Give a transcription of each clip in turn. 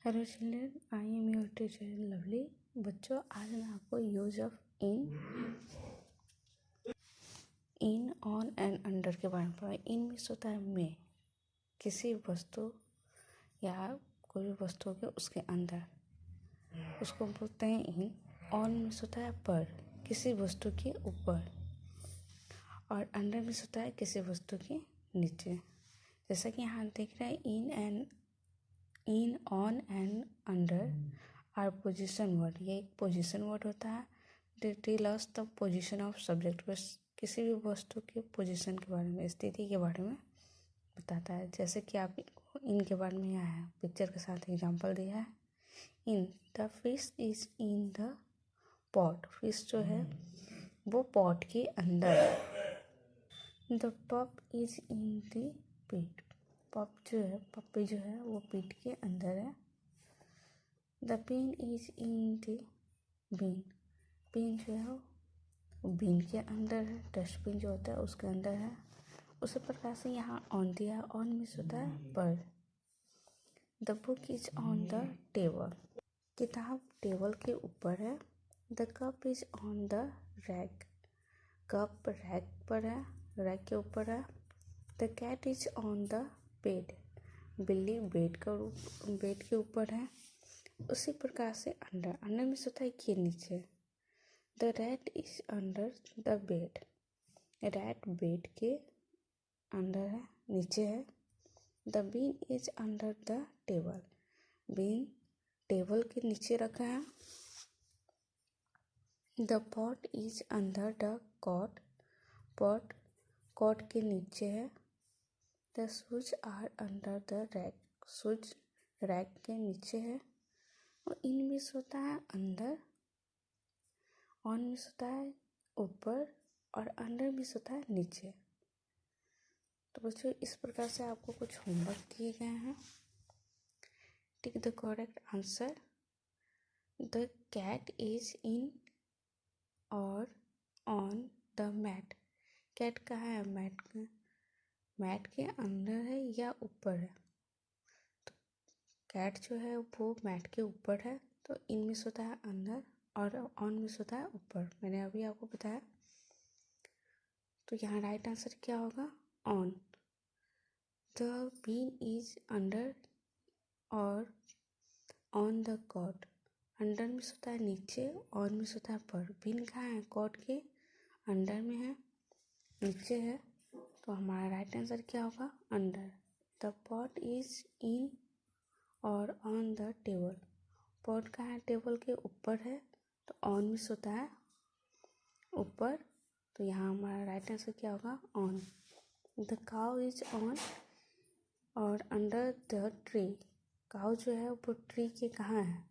Hello children, I am your teacher lovely. बच्चों, आज मैं आपको use of in on and under के बारे में पढ़ाऊँ। इन मीन्स होता है में, किसी वस्तु या कोई भी वस्तु के उसके अंदर, उसको बोलते हैं इन। ऑन मीन्स होता है पर, किसी वस्तु के ऊपर, और अंडर मीन्स होता है किसी वस्तु के नीचे। जैसा कि यहाँ देख रहे हैं, in on and under are position word. ये एक पोजिशन वर्ड होता है। Tell us the position of subject. बस किसी भी वस्तु के पोजिशन के बारे में, स्थिति के बारे में बताता है। जैसे कि आप इनके बारे में यहाँ है, पिक्चर के साथ एग्जांपल दिया है। In the fish is in the pot. Fish जो है वो पॉट के अंदर है। द पप इज इन द पीट। पप जो है, पप्पी जो है वो पीठ के अंदर है। The pen is in the bin. Pen जो है वो बीन के अंदर है। डस्टबिन जो होता है उसके अंदर है। उसी प्रकार से यहाँ ऑन दिया है। ऑन मीन्स होता है पर। The book is on the table. किताब टेबल के ऊपर है। The cup is on the rack. कप रैक पर है, रैक के ऊपर है। The cat is on the bed. बिल्ली बेड के ऊपर है। उसी प्रकार से अंडर में होता है कि नीचे। The rat is under the bed. Rat bed के अंदर है, नीचे है। The bin is under the table. Bin table के नीचे रखा है। The pot is under the cot. Pot cot के नीचे है। The shoes are under the rack. Shoes rack के नीचे है। और इन मीन्स होता है अंदर, ऑन मीन्स होता है ऊपर, और अंडर मीन्स होता है नीचे। तो बच्चों, इस प्रकार से आपको कुछ होमवर्क दिए गए हैं। Tick the correct answer. The cat is in और ऑन द मैट। कैट कहाँ है? मैट के अंदर है या ऊपर है? तो कैट जो है वो मैट के ऊपर है। तो इन मीन्स होता है अंदर, और ऑन मीन्स होता है ऊपर। मैंने अभी आपको बताया। तो यहाँ राइट आंसर क्या होगा? On. The bin is under और on the cot. Under means होता है नीचे, ऑन मीन्स होता है पर। बीन कहाँ है? कॉट के अंडर में है, नीचे है। तो हमारा राइट आंसर क्या होगा? Under. The pot is in और ऑन द टेबल। पॉट कहाँ है? टेबल के ऊपर है। तो ऑन मीन्स होता है ऊपर। तो यहाँ हमारा राइट आंसर क्या होगा? On. The cow is on और अंडर द ट्री। काउ जो है वो ट्री के कहाँ है?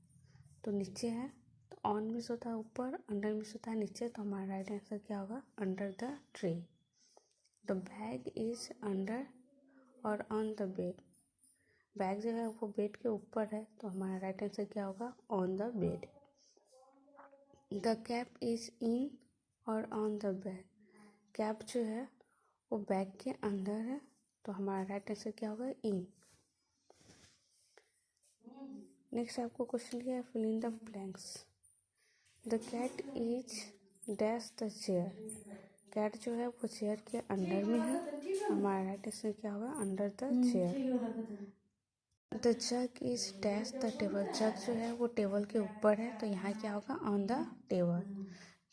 तो नीचे है। तो ऑन मीन्स होता है ऊपर, अंडर मीन्स होता है नीचे। तो हमारा राइट आंसर क्या होगा? Under the tree. The bag is under और ऑन द बेड। बैग जो है वो बेड के ऊपर है। तो हमारा राइट आंसर क्या होगा? On the bed. The cap is in और ऑन द बैग। कैप जो है वो बैग के अंदर है। तो हमारा राइट आंसर क्या होगा? इन। नेक्स्ट आपको क्वेश्चन दिया है, fill in the blanks. The cat is dash the chair. Cat जो है वो चेयर के अंदर में है। हमारा राइट आंसर क्या होगा? Under the chair. The jug is dash the table. Jug जो है वो टेबल के ऊपर है। तो यहाँ क्या होगा? On the table.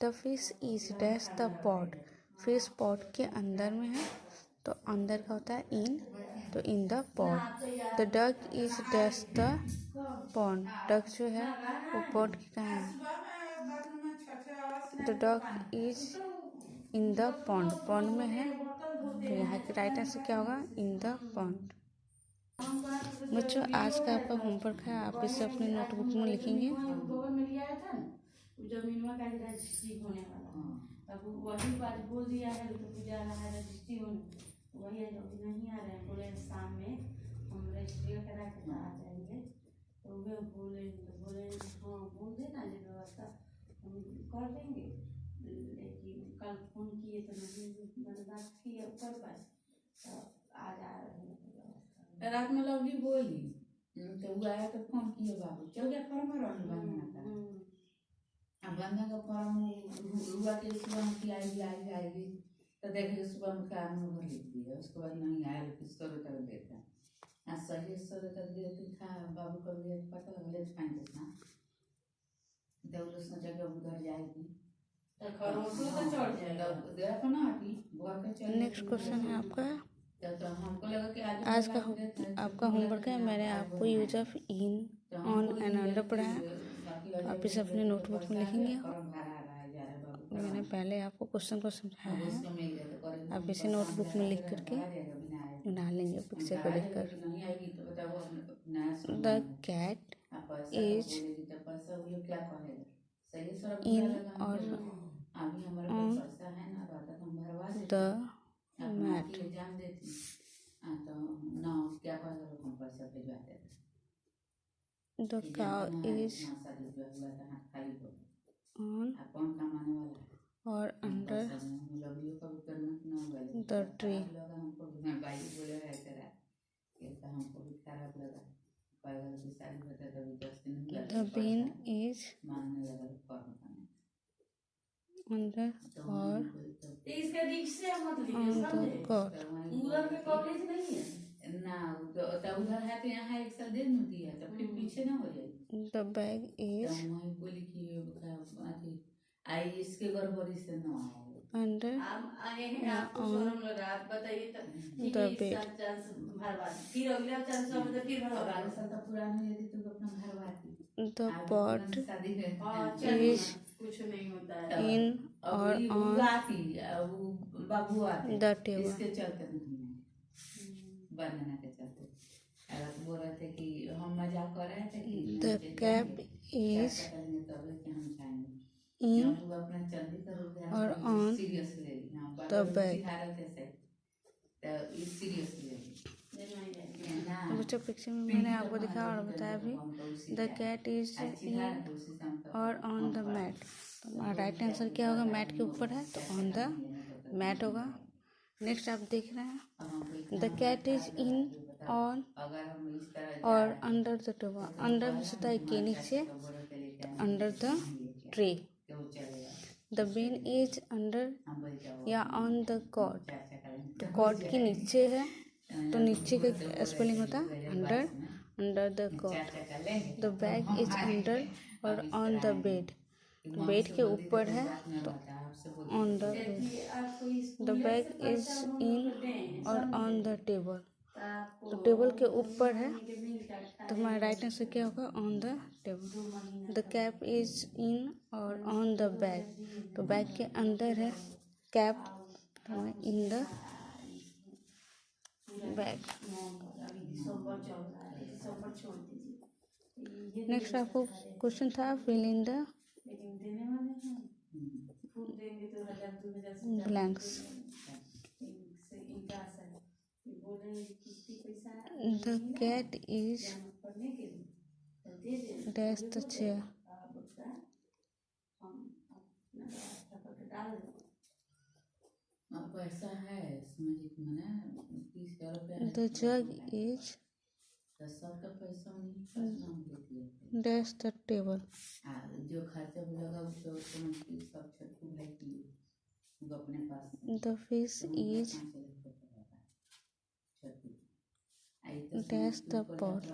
The fish is dash the pot. Fish pot के अंदर में है। तो अंदर का होता है इन। तो in the pot. The duck is dash the pond. Duck जो है वो पॉट के कहाँ है? The duck is in the pond. Pond में है। तो यहाँ की राइट आंसर क्या होगा? In the pond. बच्चों, आज का आपका होमवर्क है, आप इसे अपने नोटबुक में लिखेंगे। गोबर में लिया था ना, जमीनवा का रजिस्ट्री होने वाला। अब वही बात बोल दिया है तो जा रहा है रजिस्ट्री होने। वही अभी नहीं आ रहे हैं, बोले शाम में हम रजिस्ट्री करा के आ जाएंगे। तो वे बोले हाँ बोल देना जो व्यवस्था हम कर देंगे। लेकिन कल फोन किए तो नहीं मैंने बात की कर पाए। तो आज आ रहे हैं। रात में लवली बोली तो वो आया तो फोन किए बाबू चल गया फॉर्म भरवा बंधना का। अब बंधना का फॉर्म हुआ कि सुबह हम की आएगी तो देखे सुबह में क्या भर लिख दिया, उसके बाद नहीं आया लेकिन 100 रुपया देता। आज सही 100 रुपया देते था बाबू को लिए पता लगा ले फाइन देना तो वो सोचा कि उधर जाएगी तो खरोच तो चढ़ जाएगा देरा पर ना आती बुआ के चल। नेक्स्ट क्वेश्चन है आपका, तो हमको लगा कि आज का आपका होमवर्क है। मैंने आपको use of in on and under पढ़ाया, आप इसे अपने नोटबुक में लिखेंगे। मैंने पहले आपको क्वेश्चन को समझाया है, आप इसे नोटबुक में लिख करके बना लेंगे पिक्चर को देखकर। द कैट इज इन और on the mat. The cow is on or under the tree. The bean is on the or इसका रिक्शा मत लिखिए on the समझे, cot. उधर में कवरेज नहीं है ना तो उधर है तो यहाँ एक साल दे दूँगी है तो फिर पीछे ना हो जाएगी। The bag is तो वही बोली कि आई इसके गड़बड़ी से ना आए under आप आए हैं आपको शोरूम लगा आप बताइए तो the bed. चांस भरवा फिर अगला चांस हो तो फिर भरवा 12 साल तक पुरानी यदि तुम अपना भरवाती The pot शादी में is कुछ नहीं होता है in or on बाबू आती the table. इसके चलते बनाना के चलते अगर बोल रहे थे कि हम मजाक कर रहे थे कि The cap is in or on the bag. बच्चों पिक्चर में मैंने आपको दिखा और बताया भी। द कैट इज इन और ऑन द मैट। तो हमारा राइट आंसर क्या होगा, मैट के ऊपर है तो ऑन द मैट होगा। नेक्स्ट आप देख रहे हैं the cat is in on और अंडर द टेबल। अंडर में होता है के नीचे, under the tree. The bin is under या ऑन द कॉट, तो कॉट के नीचे है तो नीचे का स्पेलिंग होता है under, under the cot. The bag is under और ऑन द बेड, बेड के ऊपर है तो on the bed. The bag is in और ऑन द टेबल, तो टेबल के ऊपर है तो हमारा राइट आंसर क्या होगा, on the table. The cap is in और ऑन द बैग, तो बैग के अंदर है कैप तो इन द बैग। नेक्स्ट आपको क्वेश्चन था fill in the blanks. The cat is dash the chair. अब पैसा है समझिए मैंने 30,000 रुपया। The jug is सबका पैसा नहीं dash the table. जो खर्चा लगा उसको समझ सब छटकू भाई की अपने पास। The fish is dash the pot.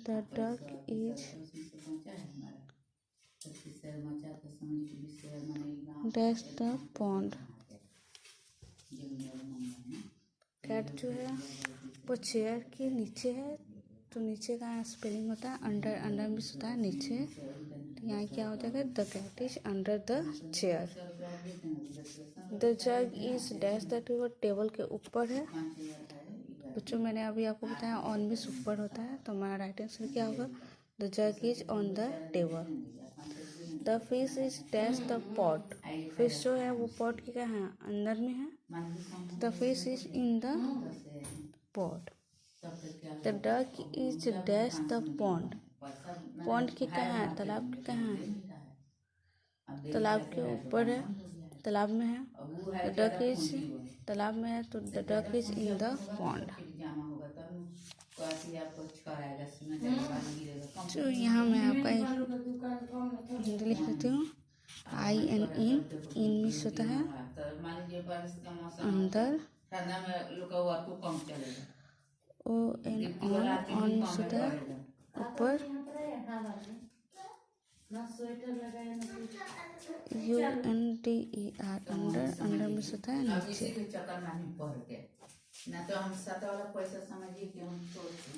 The duck is dash the pond. Cat जो है वो चेयर के नीचे है तो नीचे का स्पेलिंग होता है अंडर, अंडर मिस होता है नीचे, तो यहाँ क्या हो जाएगा, the cat is under the chair. The jug is dash the table, table के ऊपर है। बच्चों मैंने अभी आपको बताया ऑन मिस ऊपर होता है तो हमारा राइट आंसर क्या होगा, the jug is on the table. The fish is dash the pot, fish जो है वो पॉट के क्या है, अंदर में है। The fish is in the pot. The duck is dash the pond, pond के कहाँ है, तालाब के कहाँ है, तालाब के ऊपर है तालाब में है। अब वो है द डक इज खूंटी वो है। तालाब में है तो the duck is in the pond. फिर जमा होगा तब कैसे आपको कराएगा सुना जाएगा पानी गिरेगा कम तो यहाँ मैं आपका बालू का दुकान कम है थोड़ी। हिंदी लिख देती हूँ। आई एन इन मिस होता है तो मान लीजिए बारिश का मौसम अंदर, ठंडा में लोग का वर्क कम चलेगा ओ एन गिट्टी वाला आदमी ऑन भी मिस कम होता है करेगा। ऊपर, यहाँ पर है हवा में ना स्वेटर लगाए ना कुछ। U N T E R under मिस होता है अब नीचे। इसी के चक्कर में हम पढ़ गए ना तो हम 7 वाला पैसा समझिए कि हम सोचते